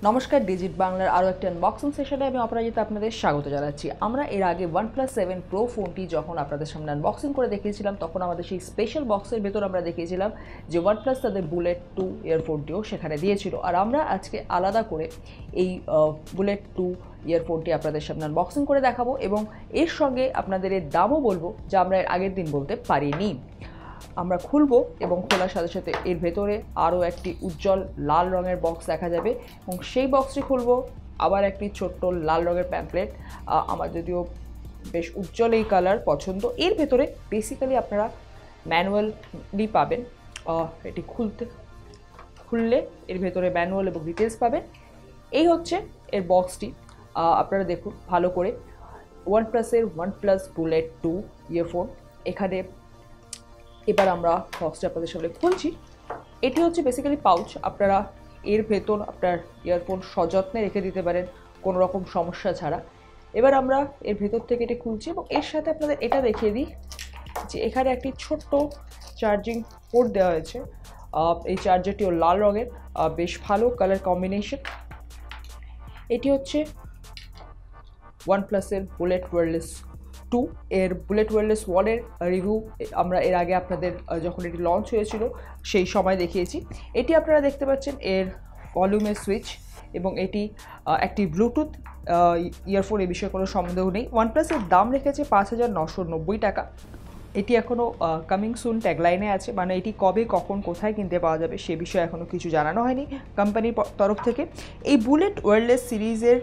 নমস্কার, ডিজিট বাংলার আরও একটি আনবক্সিং সেশনে আমি অপরাজিতা আপনাদের স্বাগত জানাচ্ছি। আমরা এর আগে OnePlus 7 Pro ফোনটি যখন আপনাদের সামনে আনবক্সিং করে দেখিয়েছিলাম, তখন আমাদের সেই স্পেশাল বক্সের ভেতর আমরা দেখিয়েছিলাম যে OnePlus তাদের বুলেট 2 ইয়ারফোনটিও সেখানে দিয়েছিল। আর আমরা আজকে আলাদা করে এই বুলেট 2 ইয়ারফোনটি আপনাদের সামনে আনবক্সিং করে দেখাবো এবং এর সঙ্গে আপনাদের এর দামও বলবো, যা আমরা এর আগের দিন বলতে পারিনি। আমরা খুলবো এবং খোলার সাথে সাথে এর ভেতরে আরও একটি উজ্জ্বল লাল রঙের বক্স দেখা যাবে এবং সেই বক্সটি খুলবো আবার একটি ছোট্ট লাল রঙের প্যাম্পলেট। আমার যদিও বেশ উজ্জ্বল এই কালার পছন্দ। এর ভেতরে বেসিক্যালি আপনারা ম্যানুয়ালি পাবেন। এটি খুললে এর ভেতরে ম্যানুয়াল এবং ডিটেলস পাবেন। এই হচ্ছে এর বক্সটি। আপনারা দেখুন ভালো করে, OnePlus-এর OnePlus বুলেট 2 ইয়ারফোন। এখানে এবার আমরা বক্সটা আপনাদের সামনে খুলছি। এটি হচ্ছে বেসিক্যালি পাউচ। আপনারা এর ভেতর আপনার ইয়ারফোন সযত্নে রেখে দিতে পারেন কোনো রকম সমস্যা ছাড়া। এবার আমরা এর ভেতর থেকে এটি খুলছি এবং এর সাথে আপনাদের এটা দেখিয়ে দিই যে এখানে একটি ছোট্ট চার্জিং পোর্ট দেওয়া হয়েছে। এই চার্জারটিও লাল রঙের, বেশ ভালো কালার কম্বিনেশন। এটি হচ্ছে OnePlus-এর বুলেট ওয়্যারলেস 2 এর বুলেট ওয়্যারলেস 1-এর রিভিউ আমরা এর আগে আপনাদের যখন এটি লঞ্চ হয়েছিল সেই সময় দেখিয়েছি। এটি আপনারা দেখতে পাচ্ছেন এর ভলিউমের সুইচ এবং এটি একটি ব্লুটুথ ইয়ারফোন। এই বিষয়ে কোনো সন্দেহ নেই। OnePlus-এর দাম রেখেছে 5,990 টাকা। এটি এখনও কামিং সুন ট্যাগলাইনে আছে, মানে এটি কবে কখন কোথায় কিনতে পাওয়া যাবে সে বিষয়ে এখনও কিছু জানানো হয়নি কোম্পানির তরফ থেকে। এই বুলেট ওয়্যারলেস সিরিজের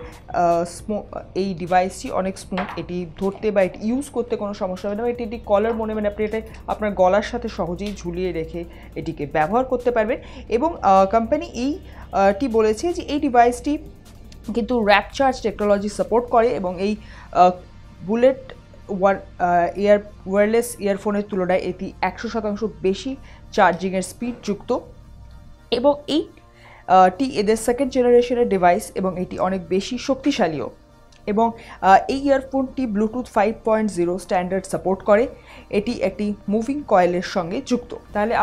এই ডিভাইসটি অনেক স্মুথ। এটি ধরতে বা এটি ইউজ করতে কোনো সমস্যা হবে না। এটি একটি কলার মনে মানে আপনি এটা আপনার গলার সাথে সহজেই ঝুলিয়ে রেখে এটিকে ব্যবহার করতে পারবেন। এবং কোম্পানি এইটি বলেছে যে এই ডিভাইসটি কিন্তু র্যাপ চার্জ টেকনোলজি সাপোর্ট করে এবং এই বুলেট ওয়্যারলেস ইয়ারফোনের তুলনায় এটি 100% বেশি চার্জিংয়ের স্পিড যুক্ত এবং এইটি এদের সেকেন্ড জেনারেশনের ডিভাইস এবং এটি অনেক বেশি শক্তিশালীও। এবং এই ইয়ারফোনটি ব্লুটুথ 5.0 স্ট্যান্ডার্ড সাপোর্ট করে। এটি একটি মুভিং কয়েলের সঙ্গে যুক্ত। তাহলে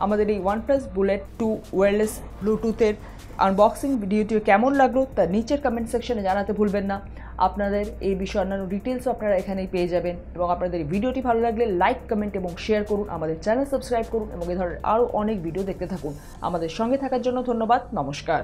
আমাদের এই OnePlus বুলেট 2 ওয়্যারলেস ব্লুটুথের আনবক্সিং ভিডিওটি কেমন লাগলো তা নিচের কমেন্ট সেকশনে জানাতে ভুলবেন না। আপনাদের এই বিষয়ে অন্যান্য ডিটেলসও আপনারা এখানেই পেয়ে যাবেন। এবং আপনাদের এই ভিডিওটি ভালো লাগলে লাইক, কমেন্ট এবং শেয়ার করুন। আমাদের চ্যানেল সাবস্ক্রাইব করুন এবং এই ধরনের আরও অনেক ভিডিও দেখতে থাকুন। আমাদের সঙ্গে থাকার জন্য ধন্যবাদ। নমস্কার।